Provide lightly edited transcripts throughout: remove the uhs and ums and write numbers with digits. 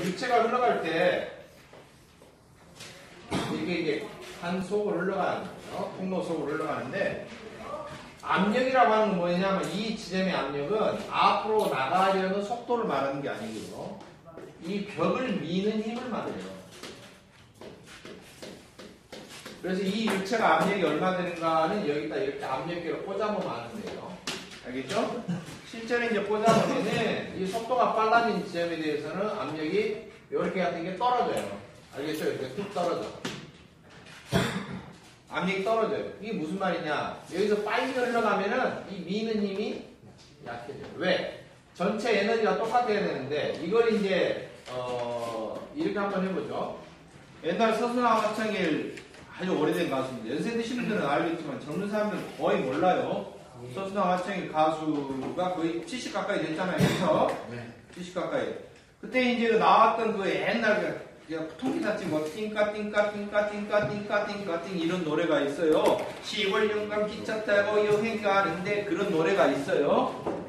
유체가 흘러갈 때 이게 한 속으로 흘러가는 거예요. 통로 속으로 흘러가는데 압력이라고 하는 건 뭐냐면 이 지점의 압력은 앞으로 나가려는 속도를 말하는 게 아니고요. 이 벽을 미는 힘을 말해요. 그래서 이 유체가 압력이 얼마 되는가는 여기다 이렇게 압력계로 꽂아보면 아는데요. 알겠죠? 실제로 이제 꽂아보면은 이 속도가 빨라진 지점에 대해서는 압력이 이렇게 같은 게 떨어져요. 알겠죠? 이렇게 뚝 떨어져. 압력이 떨어져요. 이게 무슨 말이냐? 여기서 빨리 흘러가면은 이 미는 힘이 약해져요. 왜? 전체 에너지가 똑같아야 되는데 이걸 이제 이렇게 한번 해보죠. 옛날 서순환 화창일 아주 오래된 가수인데 연세 드신 분들은 알겠지만 젊은 사람들은 거의 몰라요. 서순환 화창일 가수가 거의 70 가까이 됐잖아요. 그래서 70 가까이. 그때 이제 나왔던 그 옛날 통기사치 뭐 띵까 이런 노래가 있어요. 10월 영감 기차 타고 여행 가는데 그런 노래가 있어요.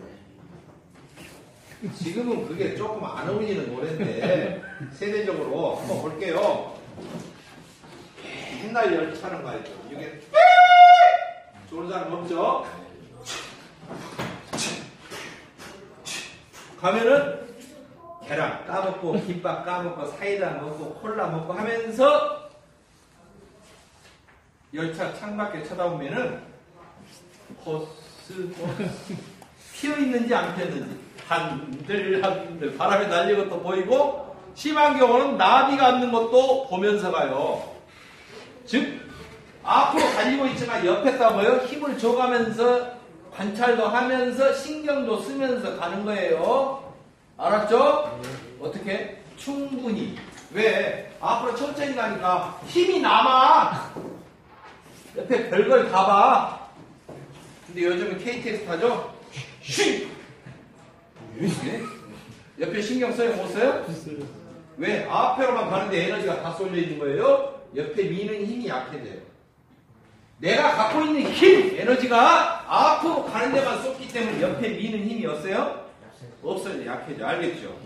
지금은 그게 조금 안 어울리는 노래인데 세대적으로 한번 볼게요. 옛날 열차는 말이죠. 이게 좋은 사람 없죠? 가면은 계란 까먹고 김밥 까먹고 사이다 먹고 콜라 먹고 하면서 열차 창밖에 쳐다보면은 버스 피어있는지 안 피었는지 한들 바람에 날리는 것도 보이고 심한 경우는 나비가 앉는 것도 보면서 가요. 즉 앞으로 달리고 있지만 옆에다 뭐요? 힘을 줘가면서 관찰도 하면서 신경도 쓰면서 가는 거예요. 알았죠? 어떻게? 충분히. 왜? 앞으로 천천히 가니까 힘이 남아. 옆에 별걸 다 봐. 근데 요즘은 KTX 타죠? 쉥! 옆에 신경 써요? 못 써요? 왜? 앞에로만 가는데 에너지가 다 쏠려 있는 거예요? 옆에 미는 힘이 약해져요. 내가 갖고 있는 힘, 에너지가 앞으로 가는 데만 쏟기 때문에 옆에 미는 힘이 없어요? 없어요. 약해져. 알겠죠?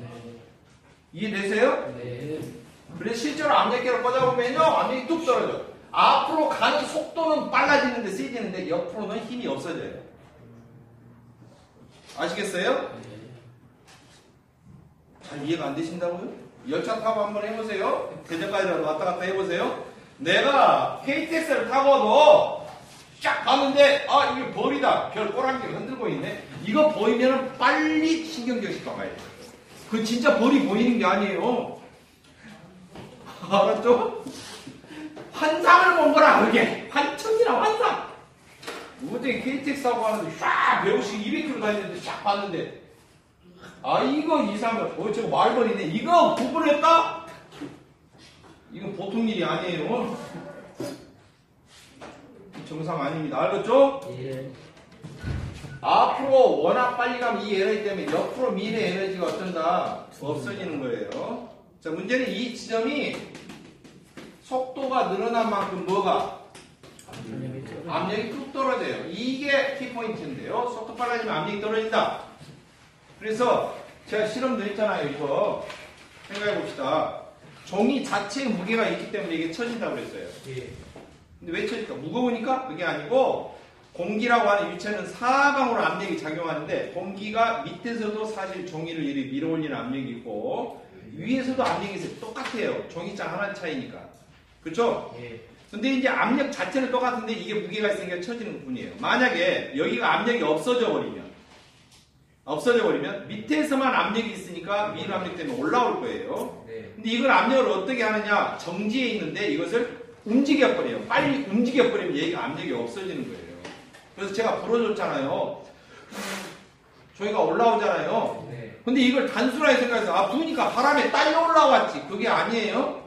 이해되세요? 네. 그래서 실제로 압력계로 꽂아보면요, 압력이 뚝 떨어져. 앞으로 가는 속도는 빨라지는데 세지는데 옆으로는 힘이 없어져요. 아시겠어요? 잘 이해가 안 되신다고요? 열차 타고 한번 해보세요. 대전까지라도 왔다 갔다 해보세요. 내가 KTX를 타고도 쫙 가는데 이게 벌이다. 별 꼬랑지가 흔들고 있네. 이거 보이면 빨리 신경정신 가봐야 돼. 그 진짜 벌이 보이는 게 아니에요. 알았죠? 환상을 본 거라 그게. 환청이나 환상. 어제 KTX 타고 가는데 쫙 150, 200km 다니는데 쫙 봤는데 이거 이상하다. 저거 말벌이네. 이거 구분했다? 이건 보통 일이 아니에요. 정상 아닙니다. 알겠죠? 예. 앞으로 워낙 빨리 가면 이 에너지 때문에 옆으로 미는 에너지가 어쩐다? 없어지는 거예요. 자, 문제는 이 지점이 속도가 늘어난 만큼 뭐가? 압력이 뚝 떨어져요. 이게 키포인트인데요. 속도 빨라지면 압력이 떨어진다. 그래서 제가 실험도 했잖아요. 이거 생각해 봅시다. 종이 자체에 무게가 있기 때문에 이게 쳐진다고 그랬어요. 예. 근데 왜 쳐질까? 무거우니까? 그게 아니고 공기라고 하는 유체는 사방으로 압력이 작용하는데 공기가 밑에서도 사실 종이를 이렇게 밀어 올리는 압력이 있고 위에서도 압력이 있어요. 똑같아요. 종이장 하나 차이니까. 그렇죠? 예. 근데 이제 압력 자체는 똑같은데 이게 무게가 있으니까 쳐지는 뿐이에요. 만약에 여기가 압력이 없어져 버리면 밑에서만 압력이 있으니까 위로 압력 때문에 올라올 거예요. 네. 근데 이걸 압력을 어떻게 하느냐? 정지해 있는데 이것을 움직여버려요. 빨리 움직여버리면 얘가 압력이 없어지는 거예요. 그래서 제가 불어줬잖아요. 저희가 올라오잖아요. 네. 근데 이걸 단순하게 생각해서 부으니까 바람에 딸려 올라왔지. 그게 아니에요.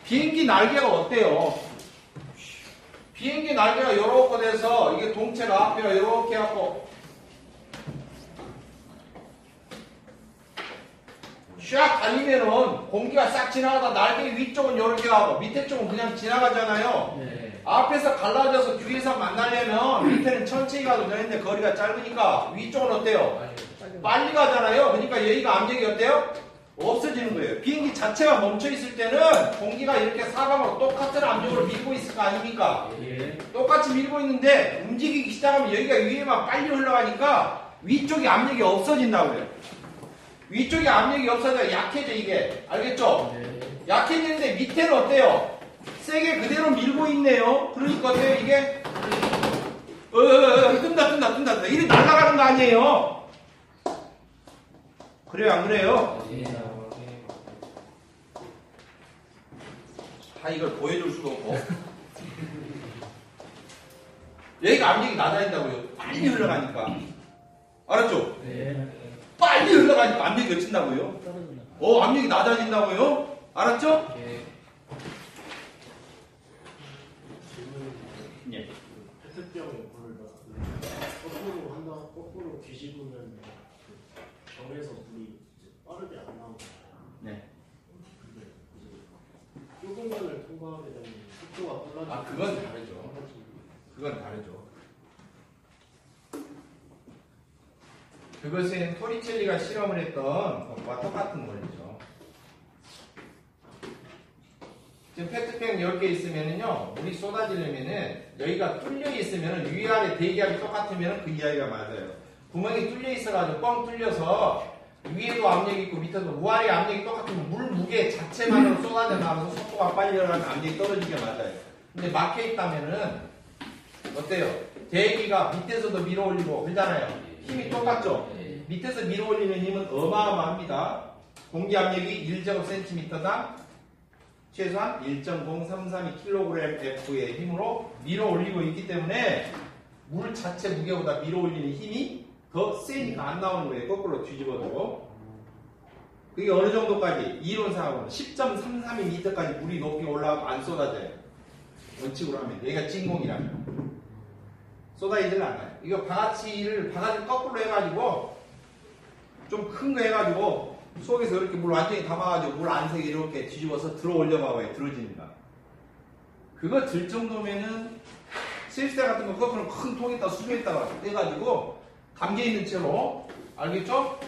비행기 날개가 어때요? 비행기 날개가 요렇게 돼서 이게 동체가 앞에가 요렇게 하고 샥 달리면은 공기가 싹 지나가다 날개 위쪽은 요렇게 하고 밑에 쪽은 그냥 지나가잖아요. 네. 앞에서 갈라져서 뒤에서 만나려면 밑에는 천천히 가도 되는데 거리가 짧으니까 위쪽은 어때요? 빨리. 빨리 가잖아요. 그러니까 여기가 압력이 어때요? 없어지는 거예요. 비행기 자체가 멈춰 있을 때는 공기가 이렇게 사방으로 똑같은 압력으로 밀고 있을 거 아닙니까? 예. 똑같이 밀고 있는데 움직이기 시작하면 여기가 위에만 빨리 흘러가니까 위쪽에 압력이 없어진다고요. 위쪽에 압력이 없어져 약해져 이게. 알겠죠? 네. 약해지는데 밑에는 어때요? 세게 그대로 밀고 있네요. 그러니까 어때요 이게? 뜬다. 이리 날아가는 거 아니에요? 그래요 안 그래요? 예. 다 이걸 보여줄 수가 없고 여기가 압력이 낮아진다고요. 빨리 흘러가니까. 알았죠? 네. 빨리 흘러가니까 압력이 어친다고요. 압력이 낮아진다고요. 알았죠? 예. 예. 페트병에 물을 거꾸로 한다, 거꾸로 뒤집으면 병에서 물이 빠르게 안 나오고. 네. 근데 이제 좁은 면을 통과하게 되면 속도가 빨라지고. 아 그건 다르죠. 그건 다르죠. 그것은 토리첼리가 실험을 했던 것과 똑같은 원리죠. 지금 페트병 10개 있으면은요, 물이 쏟아지려면은, 여기가 뚫려 있으면은, 위아래 대기압이 똑같으면은 그 이야기가 맞아요. 구멍이 뚫려 있어가지고 뻥 뚫려서, 위에도 압력이 있고 밑에도 위아래 압력이 똑같으면 물 무게 자체만으로 쏟아져 나가면서 속도가 빨리 일어나면 압력이 떨어지게 맞아요. 근데 막혀 있다면은, 어때요? 대기가 밑에서도 밀어 올리고 그러잖아요. 힘이 똑같죠? 밑에서 밀어 올리는 힘은 어마어마합니다. 공기 압력이 1제곱cm당 최소한 1.0332kgF의 힘으로 밀어 올리고 있기 때문에 물 자체 무게보다 밀어 올리는 힘이 더 세니까 안 나오는 거예요. 거꾸로 뒤집어도. 그게 어느 정도까지? 이론상으로는 10.33m까지 물이 높이 올라가고 안 쏟아져요. 원칙으로 하면. 얘가 진공이라면. 쏟아지지는 않아요. 이거 바가지를 거꾸로 해가지고 좀 큰 거 해가지고 속에서 이렇게 물 완전히 담아가지고 물 안색이 이렇게 뒤집어서 들어 올려봐봐요. 들어집니다. 그거 들 정도면은 세수대 같은 거 거꾸로 큰 통에다 수조에다가 떼가지고 담겨있는 채로 알겠죠?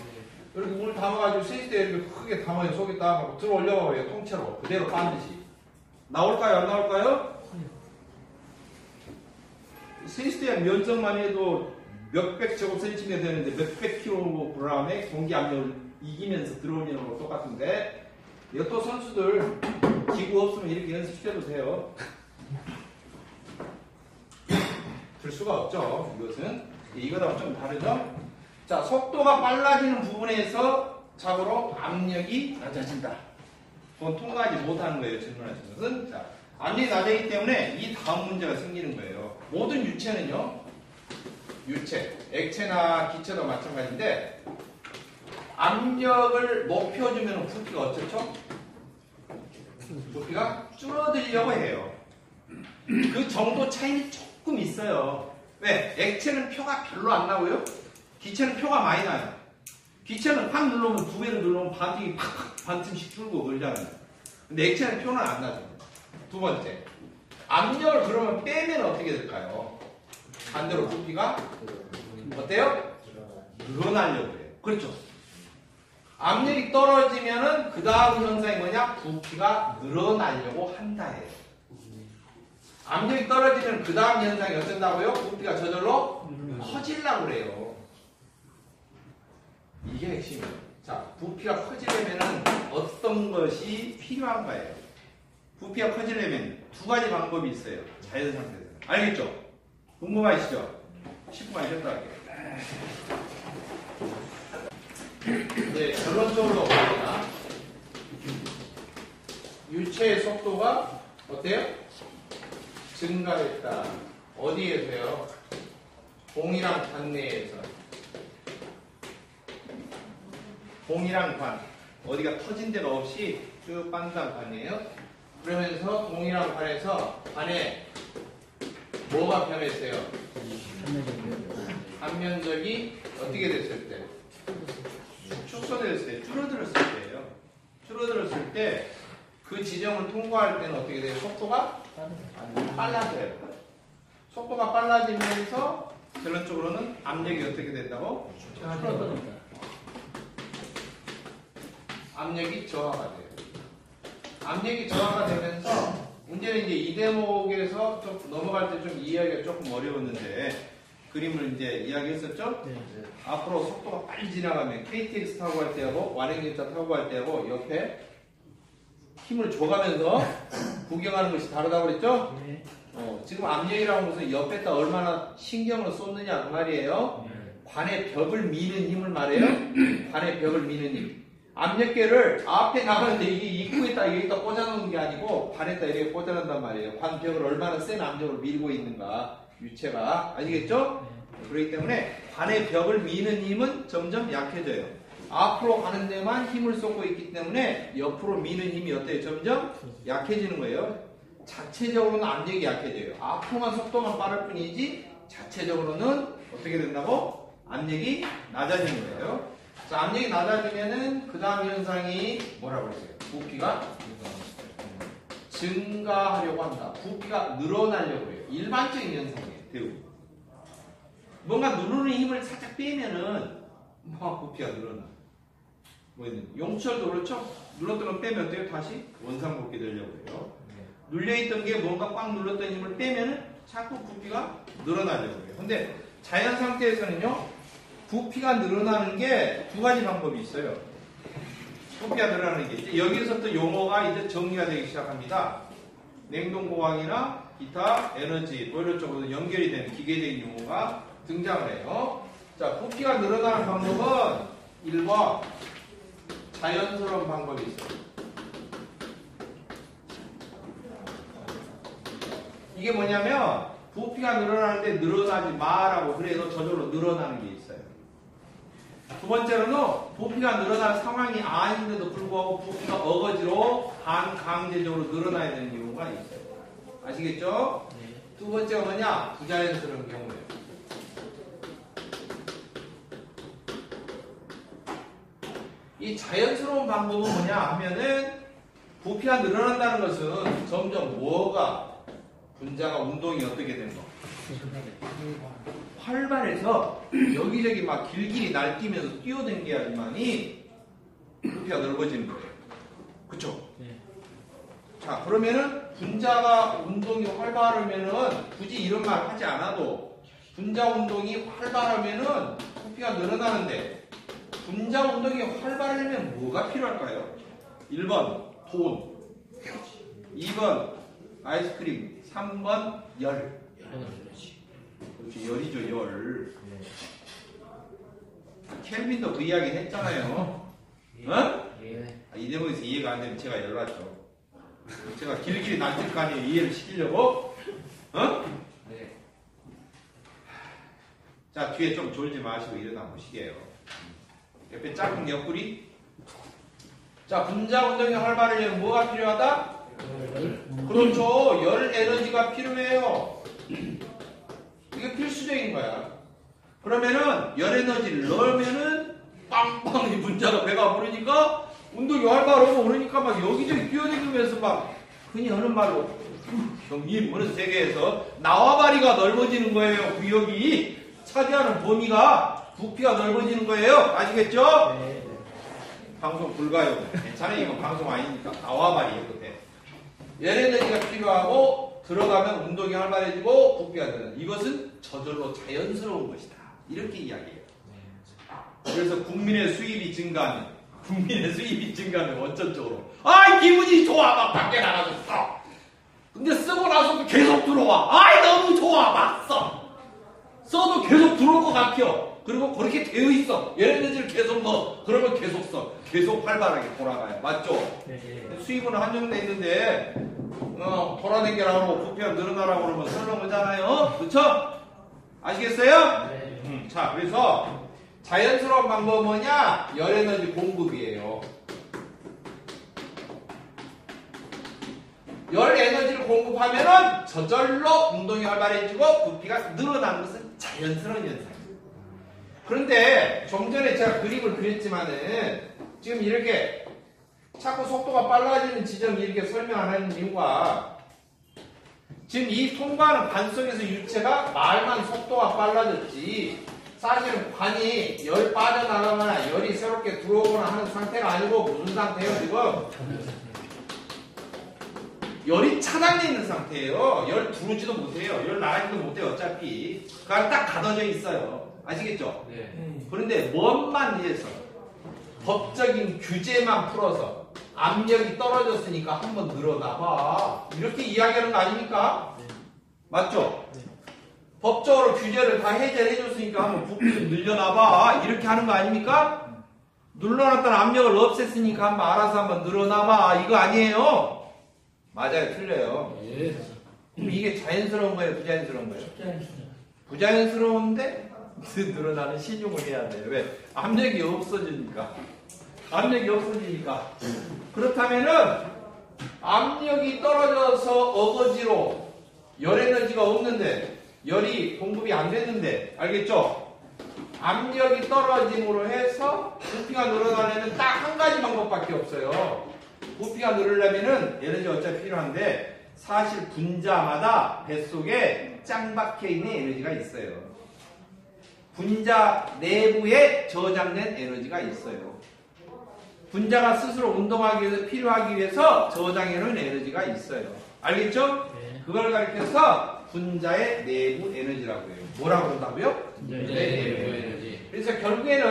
이렇게 물 담아가지고 세수대에 이렇게 크게 담아요. 속에다 하고 들어 올려봐봐요. 통째로 그대로 빤듯이 나올까요? 안 나올까요? 세수대의 면적만 해도 몇백 제곱센티미터 되는데 몇백 킬로그램의 공기 압력을 이기면서 들어오는 거랑 똑같은데 여토 선수들 기구 없으면 이렇게 연습시켜도 돼요. 들 수가 없죠. 이것은 이거랑 좀 다르죠. 자, 속도가 빨라지는 부분에서 자고로 압력이 낮아진다. 그건 통과하지 못하는 거예요. 질문하신 것은. 자, 압력이 낮아지기 때문에 이 다음 문제가 생기는 거예요. 모든 유체는요. 유체, 액체나 기체도 마찬가지인데 압력을 높여주면 부피가 어떻죠? 부피가 줄어들려고 해요. 그 정도 차이는 조금 있어요. 왜? 액체는 표가 별로 안 나고요. 기체는 표가 많이 나요. 기체는 확 눌러면 2배로 눌러면 반틈이 팍팍 반틈씩 줄고 그러잖아요. 근데 액체는 표는 안 나죠. 두 번째, 압력을 그러면 빼면 어떻게 될까요? 반대로 부피가 어때요? 늘어나려고 해요. 그렇죠. 압력이 떨어지면은 그 다음 현상이 뭐냐? 부피가 늘어나려고 한다예요. 압력이 떨어지면 그 다음 현상이 어쩐다고요? 부피가 저절로 커지려고 그래요. 이게 핵심이에요. 자, 부피가 커지려면은 어떤 것이 필요한가예요? 부피가 커지려면 두 가지 방법이 있어요. 자연 상태에서. 알겠죠? 궁금하시죠? 10분만 쉬었다 할게요. 네, 결론적으로 봅니다. 유체의 속도가 어때요? 증가했다. 어디에서요? 공이랑 관 내에서. 공이랑 관. 어디가 터진 데가 없이 쭉 빤단 관이에요. 그러면서 공이랑 관에서 관에 뭐가 변했어요? 단면적이 어떻게 됐을 때? 축소됐을 때, 줄어들었을 때예요. 줄어들었을 때 그 지점을 통과할 때는 어떻게 돼요? 속도가 빨라져요. 속도가 빨라지면서 결론적으로는 압력이 어떻게 된다고? 줄어든다. 압력이 저하가 돼요. 압력이 저하가 되면서 문제는 이제 이 대목에서 좀 넘어갈 때 좀 이해하기가 조금 어려웠는데 그림을 이제 이야기했었죠? 네. 앞으로 속도가 빨리 지나가면 KTX 타고 갈 때하고 완행열차 타고 갈 때하고 옆에 힘을 줘가면서 구경하는 것이 다르다고 그랬죠? 네. 지금 압력이라는 것은 옆에다 얼마나 신경을 쏟느냐 그 말이에요. 관의 벽을 미는 힘을 말해요. 관의 벽을 미는 힘. 압력계를 앞에 나가는데 이게 입구에다 여기다 꽂아놓는 게 아니고 관에다 이렇게 꽂아놓는단 말이에요. 관 벽을 얼마나 센 압력을 밀고 있는가 유체가 아시겠죠? 그렇기 때문에 관의 벽을 미는 힘은 점점 약해져요. 앞으로 가는 데만 힘을 쏟고 있기 때문에 옆으로 미는 힘이 어때요? 점점 약해지는 거예요. 자체적으로는 압력이 약해져요. 앞으로만 속도만 빠를 뿐이지 자체적으로는 어떻게 된다고? 압력이 낮아지는 거예요. 자, 압력이 낮아지면은 그 다음 현상이 뭐라고 했어요? 부피가 증가하려고 한다. 부피가 늘어나려고 해요. 일반적인 현상이에요. 대부분. 뭔가 누르는 힘을 살짝 빼면은 부피가 늘어나. 용철도 그렇죠? 눌렀던 걸 빼면 어때요? 다시 원상복귀 되려고 해요. 눌려있던 게 뭔가 꽉 눌렀던 힘을 빼면은 자꾸 부피가 늘어나려고 해요. 근데 자연 상태에서는요, 부피가 늘어나는 게 두 가지 방법이 있어요. 부피가 늘어나는 게 이제 여기서부터 용어가 이제 정리가 되기 시작합니다. 냉동고강이나 기타 에너지 보일러 쪽으로 연결이 되는 기계적인 용어가 등장을 해요. 자, 부피가 늘어나는 방법은 1번 자연스러운 방법이 있어요. 이게 뭐냐면 부피가 늘어나는데 늘어나지 마라고 그래도 저절로 늘어나는 게 있어요. 두 번째로는 부피가 늘어날 상황이 아닌데도 불구하고 부피가 어거지로 반강제적으로 늘어나야 되는 경우가 있어요. 아시겠죠? 네. 두 번째가 뭐냐? 부자연스러운 경우예요. 이 자연스러운 방법은 뭐냐 하면은 부피가 늘어난다는 것은 점점 뭐가 분자가 운동이 어떻게 되는 거? 활발해서 여기저기 막 길길이 날뛰면서 뛰어댕겨야지만이 부피가 넓어지는 거예요. 그쵸? 네. 자, 그러면은 분자가 운동이 활발하면은 굳이 이런 말 하지 않아도 분자 운동이 활발하면은 부피가 늘어나는데 분자 운동이 활발하려면 뭐가 필요할까요? 1번 돈, 2번 아이스크림, 3번 열. 그렇지, 열이죠, 열. 켈빈도 그 이야기 했잖아요. 어? 이 대목에서 이해가 안 되면 제가 열받죠. 제가 길길이 날뛸 거 아니에요. 이해를 시키려고. 어? 네. 자, 뒤에 좀 졸지 마시고 일어나 보시게요. 옆에 작은 옆구리. 자, 분자 운동이 활발하려면 뭐가 필요하다? 그렇죠. 열 에너지가 필요해요. 이게 필수적인 거야. 그러면은 열 에너지를 넣으면은 빵빵 이 분자가 배가 부르니까 운동이 활발하고 그러니까 막 여기저기 뛰어다니면서 막 흔히 하는 말로 형님 무슨 세계에서 나와바리가 넓어지는 거예요. 구역이 차지하는 범위가 부피가 넓어지는 거예요. 아시겠죠? 네. 방송 불가요. 괜찮아요. 이건 방송 아니니까 나와바리 이렇게 돼. 열 에너지가 필요하고 들어가면 운동이 활발해지고 부피가 늘어난다. 이것은 저절로 자연스러운 것이다. 이렇게 이야기해요. 그래서 국민의 수입이 증가하면 원천적으로 기분이 좋아 막 밖에 나가서 써. 근데 쓰고 나서도 계속 들어와. 너무 좋아 막 써. 써도 계속 들어올 것 같아요. 그리고 그렇게 되어 있어. 열 에너지를 계속 넣어. 그러면 계속 써. 계속 활발하게 돌아가요. 맞죠? 네. 수입은 한정돼 있는데 돌아다니라고 부피가 늘어나라고 그러면 설렁하잖아요. 그렇죠? 아시겠어요? 네. 자, 그래서 자연스러운 방법은 뭐냐? 열 에너지 공급이에요. 열 에너지를 공급하면은 저절로 운동이 활발해지고 부피가 늘어나는 것은 자연스러운 현상이에요. 그런데 좀 전에 제가 그림을 그렸지만은 지금 이렇게 자꾸 속도가 빨라지는 지점이 이렇게 설명 안 하는 이유가 지금 이 통과하는 관 속에서 유체가 말만 속도가 빨라졌지 사실은 관이 열 빠져나가거나 열이 새롭게 들어오거나 하는 상태가 아니고 무슨 상태예요 지금? 열이 차단되어 있는 상태예요. 열 들어오지도 못해요. 열 나가지도 못해요. 어차피 그냥 딱 가둬져 있어요. 아시겠죠? 네. 그런데 뭔만 위해서 법적인 규제만 풀어서 압력이 떨어졌으니까 한번 늘어나봐. 이렇게 이야기하는 거 아닙니까? 네. 맞죠? 네. 법적으로 규제를 다 해제해줬으니까 한번 부피를 늘려놔봐. 이렇게 하는 거 아닙니까? 눌러놨던 압력을 없앴으니까 한번 알아서 한번 늘어나봐. 이거 아니에요? 맞아요. 틀려요. 네. 그럼 이게 자연스러운 거예요? 부자연스러운 거예요? 자연스러워. 부자연스러운데 늘어나는 신용을 해야 돼요. 왜? 압력이 없어지니까. 압력이 없어지니까. 그렇다면은 압력이 떨어져서 어거지로 열 에너지가 없는데 열이 공급이 안 됐는데 알겠죠? 압력이 떨어짐으로 해서 부피가 늘어나려면 딱 한 가지 방법밖에 없어요. 부피가 늘으려면은 에너지가 어차피 필요한데 사실 분자마다 뱃속에 짱 박혀 있는 에너지가 있어요. 분자 내부에 저장된 에너지가 있어요. 분자가 스스로 운동하기 위해서 필요하기 위해서 저장해놓은 에너지가 있어요. 알겠죠? 네. 그걸 가리켜서 분자의 내부 에너지라고 해요. 뭐라고 그런다고요? 네. 내부 에너지. 그래서 결국에는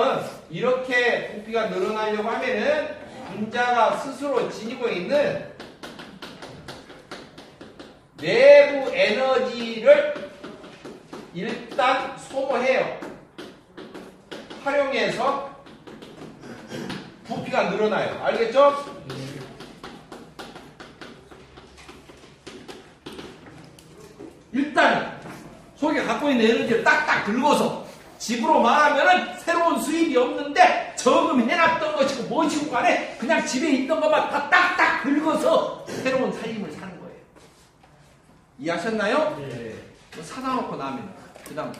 이렇게 부피가 늘어나려고 하면은 분자가 스스로 지니고 있는 내부 에너지를 일단 소모해요. 활용해서 부피가 늘어나요. 알겠죠? 일단 속에 갖고 있는 에너지를 딱딱 긁어서 집으로 말하면은 새로운 수입이 없는데 저금해놨던 것이고 뭐시고 간에 그냥 집에 있던 것만 다 딱딱 긁어서 새로운 살림을 사는 거예요. 이해하셨나요? 네. 뭐 사다 놓고 나면 그 다음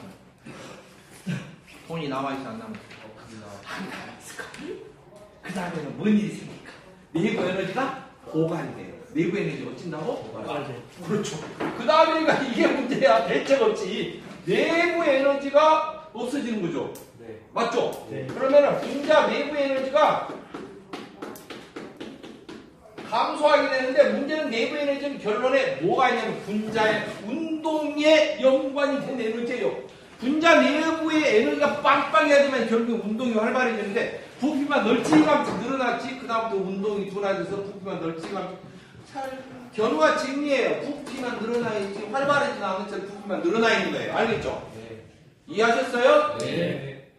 돈이 남아있어 안 남아있어? 안 남아있을까? 그 다음에는 뭔 일이 생길까? 내부 에너지가 고갈돼요. 내부 에너지 어찐다고? 맞아요. 그렇죠. 그 다음에 이게 문제야. 대책 없이 내부 에너지가 없어지는 거죠. 네. 맞죠? 네. 그러면은 분자 내부 에너지가 감소하게 되는데 문제는 내부 에너지는 결론에 뭐가 있냐면 분자의 운동에 연관이 된 에너지예요. 분자 내부의 에너지가 빵빵해야 되면 결국 운동이 활발해지는데 부피만 널찍이감씩 늘어났지 그 다음부터 운동이 둔화돼서 부피만 널찍이감씩 견우가 진리예요. 부피만 늘어나야지 활발해지지 않은 채 부피만 늘어나 있는 거예요. 알겠죠? 네. 이해하셨어요? 네.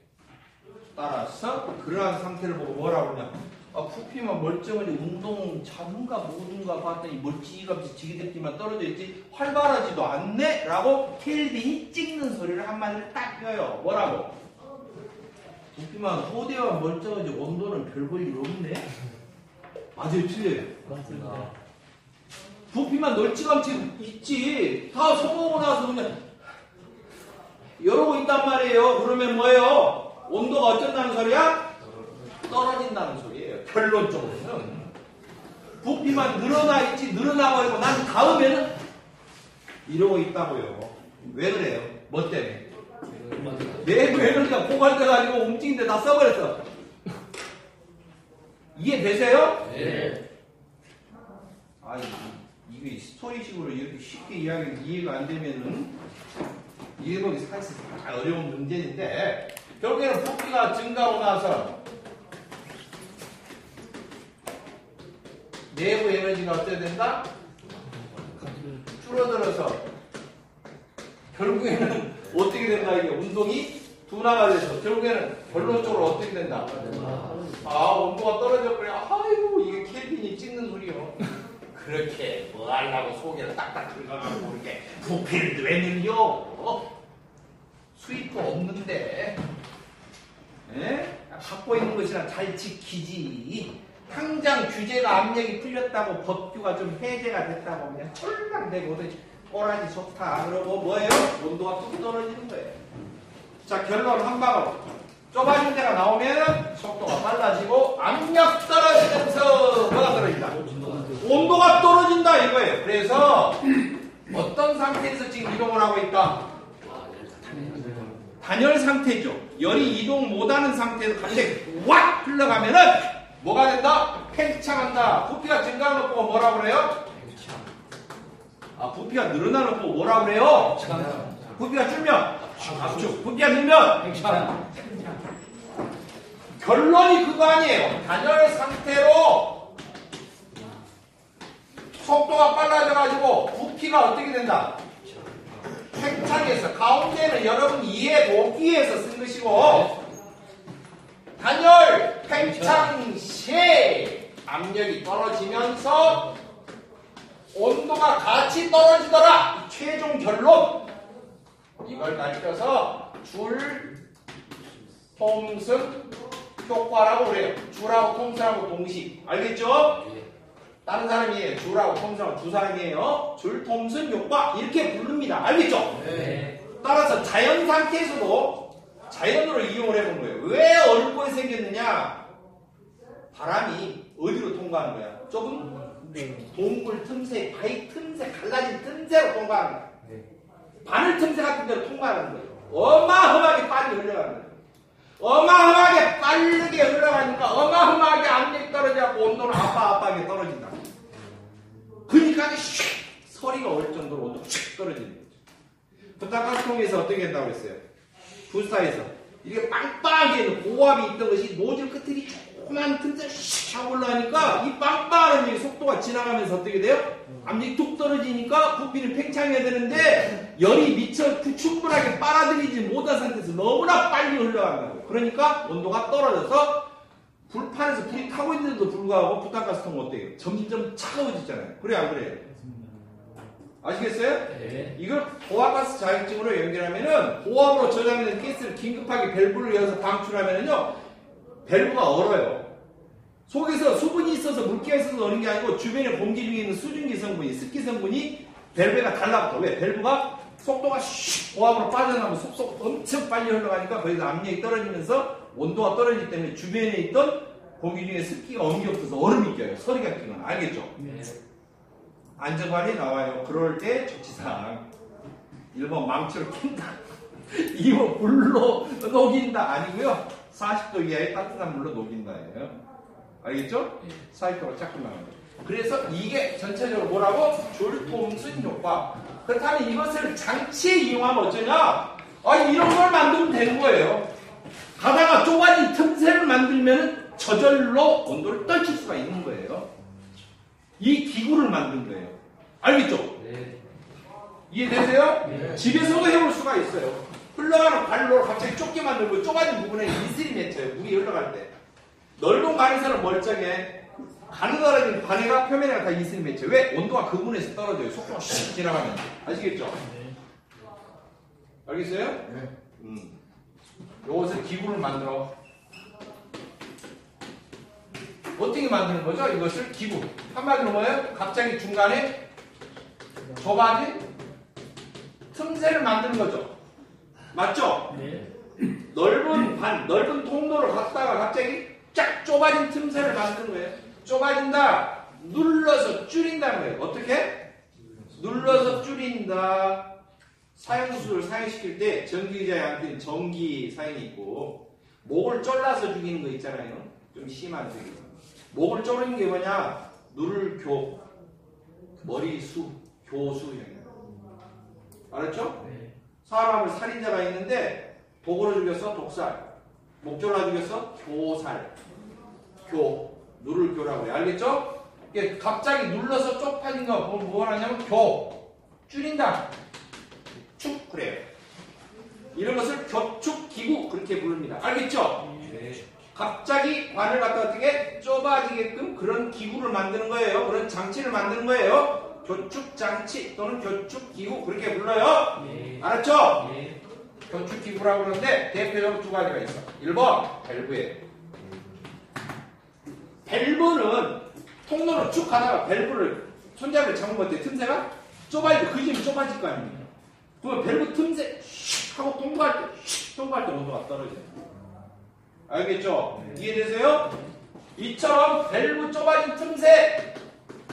따라서 그러한 상태를 보고 뭐라고 그러냐 부피만 멀쩡하지 운동 자문가 뭐든가 봤더니 멀찌감치 지기들끼만 떨어져 있지 활발하지도 않네? 라고 켈빈이 찍는 소리를 한마디를 딱 껴요. 뭐라고? 부피만 호대와 멀쩡하지 온도는 별 볼 일 없네? 맞아요? 틀려요? 맞습니다. 부피만 널찍함치 있지. 다 소모하고 나서 그냥 이러고 있단 말이에요. 그러면 뭐예요? 온도가 어쩐다는 소리야? 떨어진다는 소리예요. 결론적으로는. 부피만 늘어나 있지 늘어나버리고 난 다음에는 이러고 있다고요. 왜 그래요? 뭐 때문에? 내부 에너지가 고갈돼가지고 움직이는데 다 써버렸어. 이해되세요? 네. 아, 이게 스토리식으로 이렇게 쉽게 이해가 안 되면은 이해보기 사실 어려운 문제인데 결국에는 부피가 증가하고 나서 내부 에너지가 어떻게 된다? 줄어들어서 결국에는 어떻게 된다? 이게 운동이 둔화가 돼서 결국에는 결론적으로 어떻게 된다? 온도가 떨어져버려. 아이고 이게 켈빈이 찍는 소리요. 그렇게 뭐 하려고 속에를 딱딱 들어가고 이렇게 부피를 왜 늘려? 수입도 없는데 에? 갖고 있는 것이나 잘 지키지. 당장 규제가 압력이 풀렸다고 법규가 좀 해제가 됐다고 그냥 철랑대고 꼬라지 좋다 그러고 뭐예요? 온도가 뚝 떨어지는 거예요. 자 결론 한 방울 좁아진 데가 나오면 속도가 빨라지고 압력 떨어지면서 뭐가 떨어진다? 온도가 떨어진다 이거예요. 그래서 어떤 상태에서 지금 이동을 하고 있다? 단열 상태죠. 열이 이동 못하는 상태에서 갑자기 왁 흘러가면은 뭐가 된다? 팽창한다. 부피가 증가하는 거 보고 뭐라 그래요? 아, 부피가 늘어나는 거 보고 뭐라 그래요? 부피가 줄면 압축, 부피가 늘면 결론이 그거 아니에요. 단열 상태로 속도가 빨라져가지고 부피가 어떻게 된다? 팽창해서 가운데는 여러분 이해보기 위해서 쓴 것이고 단열 팽창 시 압력이 떨어지면서 온도가 같이 떨어지더라. 최종 결론 이걸 가르쳐서 줄 톰슨 효과라고 그래요. 줄하고 톰슨하고 동식 알겠죠? 다른 사람이에요. 줄하고 톰슨하고 두 사람이에요. 줄 톰슨 효과 이렇게 부릅니다. 알겠죠? 네. 따라서 자연 상태에서도 자연으로 이용을 해본 거예요. 왜 얼음골이 생겼느냐? 바람이 어디로 통과하는 거야? 좁은 동굴 틈새, 바위 틈새, 갈라진 틈새로 통과하는 거야. 바늘 틈새 같은 데로 통과하는 거예요. 어마어마하게 빨리 흘러가는 거예요. 어마어마하게 빠르게 흘러가니까 어마어마하게 압력이 떨어져갖고 온도는 아빠하게 떨어진다. 그러니까 슉 소리가 올 정도로 온도가 슉 떨어지는 거죠. 부탄가스통에서 어떻게 된다고 했어요? 불사에서 이렇게 빵빵하게 있는 고압이 있던 것이 노즐 끝이 조그만 틈새 슉 하고 올라가니까 이 빵빵한 속도가 지나가면서 어떻게 돼요? 압력이 뚝 떨어지니까 부피는 팽창해야 되는데 열이 미처 충분하게 빨아들이지 못한 상태에서 너무나 빨리 흘러간다고. 그러니까 온도가 떨어져서 불판에서 불이 타고 있는데도 불구하고 부탄가스통은 어때요? 점점 차가워지잖아요. 그래 안 그래요? 아시겠어요? 네. 이걸 고압가스 자격증으로 연결하면은 고압으로 저장된 가스를 긴급하게 밸브를 열어서 방출하면은요 밸브가 얼어요. 속에서 수분이 있어서 물기가 있어서 얼는 게 아니고 주변에 공기 중에 있는 수증기 성분이 습기 성분이 밸브가 달라붙어. 왜? 밸브가 속도가 슉 고압으로 빠져나가면 속속 엄청 빨리 흘러가니까 거기서 압력이 떨어지면서 온도가 떨어지기 때문에 주변에 있던 공기 중에 습기가 엉겨붙어서 얼음이 껴요. 소리가 끼면 알겠죠? 네. 안전관이 나와요. 그럴 때 조치사항 1번 망치로 킨다 2번 물로 녹인다 아니고요 40도 이하의 따뜻한 물로 녹인다예요. 알겠죠? 40도로 자꾸 나와요. 그래서 이게 전체적으로 뭐라고? 줄 톰슨 효과. 그렇다면 이것을 장치에 이용하면 어쩌냐? 이런 걸 만들면 되는 거예요. 가다가 좁아진 틈새를 만들면 저절로 온도를 떨칠 수가 있는 거예요. 이 기구를 만든 거예요. 알겠죠? 네. 이해되세요? 네. 집에서도 해볼 수가 있어요. 흘러가는 관로를 갑자기 좁게 만들고 좁아진 부분에 이슬이 맺혀요. 물이 흘러갈 때. 넓은 관에서는 멀쩡해. 가느다란 관에가 표면에가 다 이슬이 맺혀요. 왜? 온도가 그 부분에서 떨어져요. 속도가 슉 지나가면. 아시겠죠? 네. 알겠어요? 네. 요것을 기구를 만들어. 어떻게 만드는 거죠? 이것을 기구. 한마디로 뭐예요? 갑자기 중간에 좁아진 틈새를 만드는 거죠. 맞죠? 네. 넓은 통로를 갔다가 갑자기 쫙 좁아진 틈새를 만드는 거예요. 좁아진다. 눌러서 줄인다는 거예요. 어떻게? 눌러서 줄인다. 사형수를 사용시킬 때 전기의자에 전기 사용이 있고 목을 졸라서 죽이는 거 있잖아요. 좀 심한 적이. 목을 조르는 게 뭐냐? 누를교, 머리수, 교수형이야. 알았죠? 네. 사람을 살인자가 있는데 독으로 죽였어, 독살. 목 졸라 죽였어, 교살. 누를교라고 해요. 알겠죠? 이게 갑자기 눌러서 쪽파진 거 뭐 하냐면 줄인다. 축 그래요. 이런 것을 교축기구 그렇게 부릅니다. 알겠죠? 네. 갑자기 관을 갖다 어떻게 좁아지게끔 그런 기구를 만드는 거예요. 그런 장치를 만드는 거예요. 교축장치 또는 교축기구 그렇게 불러요. 네. 알았죠? 네. 교축기구라고 그러는데 대표적으로 두 가지가 있어. 1번 밸브예요. 밸브는 통로를 쭉 가다가 밸브를 손잡이를 잡으면 어때? 틈새가 좁아지고 그 점이 좁아질 거 아닙니까? 그러면 밸브 틈새 슉 하고 통과할 때 온도가 떨어져요. 알겠죠? 이해되세요? 이처럼 밸브 좁아진 틈새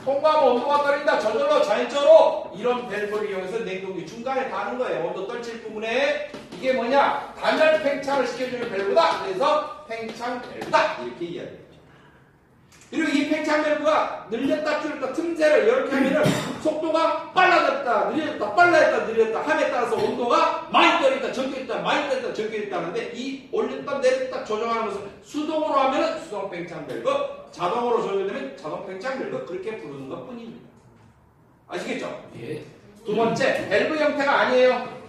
통과하면 온도가 떨어진다. 저절로 자연적으로 이런 밸브를 이용해서 냉동기 중간에 가는 거예요. 온도 떨칠 부분에 이게 뭐냐? 단열 팽창을 시켜주는 밸브다. 그래서 팽창 밸브다. 이렇게 이야기해요. 그리고 이 팽창 밸브가 늘렸다 줄였다 틈새를 이렇게 하면은 속도가 빨라졌다 느려졌다 빨라졌다 느려졌다 함에 따라서 온도가 많이 떨어졌다 적혀있다 많이 떨어졌다 적혀있다 하는데 이 올렸다 내렸다 조정하는 것을 수동으로 하면은 수동 팽창 밸브, 자동으로 조절되면 자동 팽창 밸브 그렇게 부르는 것 뿐입니다. 아시겠죠? 예. 두 번째, 밸브 형태가 아니에요.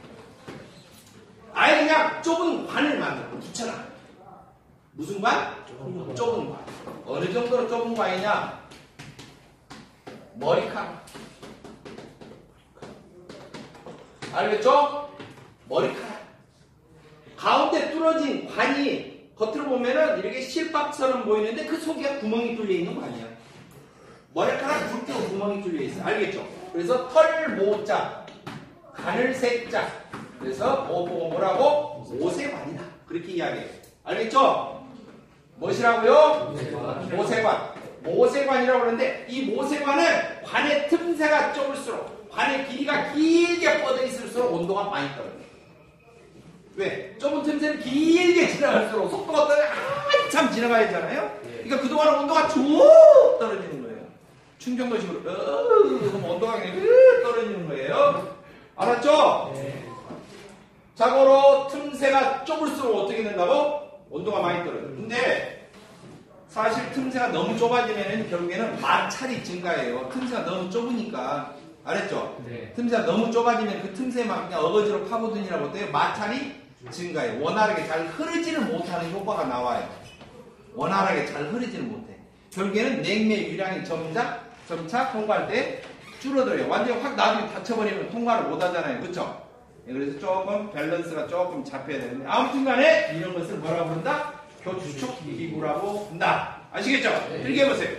아예 그냥 좁은 관을 만들어 붙여놔. 무슨 관? 좁은 관. 어느 정도로 좁은 관이냐? 머리카락. 알겠죠? 머리카락. 가운데 뚫어진 관이 겉으로 보면은 이렇게 실밥처럼 보이는데 그 속에 구멍이 뚫려 있는 관이야. 머리카락 굵게 구멍이 뚫려 있어. 알겠죠? 그래서 털 모자, 가늘 새자. 그래서 뭐라고? 모세관이다. 그렇게 이야기해요. 알겠죠? 무엇이라고요? 모세관. 모세관이라고 그러는데 이 모세관은 관의 틈새가 좁을수록 관의 길이가 길게 뻗어 있을수록 온도가 많이 떨어져요. 왜? 좁은 틈새를 길게 지나갈수록 속도가 한참 지나가야 하잖아요? 그러니까 그동안 온도가 쭉 떨어지는 거예요. 충격도식으로 그럼 온도가 그냥 떨어지는 거예요. 알았죠? 자고로 틈새가 좁을수록 어떻게 된다고? 온도가 많이 떨어져요. 근데 사실 틈새가 너무 좁아지면 결국에는 마찰이 증가해요. 틈새가 너무 좁으니까. 알았죠? 네. 틈새가 너무 좁아지면 그 틈새만 그냥 어거지로 파고드니라고 어때요? 마찰이 증가해요. 원활하게 잘 흐르지를 못하는 효과가 나와요. 원활하게 잘 흐르지를 못해. 결국에는 냉매 유량이 점차 통과할 때 줄어들어요. 완전히 확 나중에 닫혀버리면 통과를 못 하잖아요. 그렇죠? 그래서 조금 밸런스가 조금 잡혀야 되는데 아무튼 간에 이런 것을 뭐라고 부른다? 교추축 기구라고 한다. 아시겠죠? 이렇게 해보세요.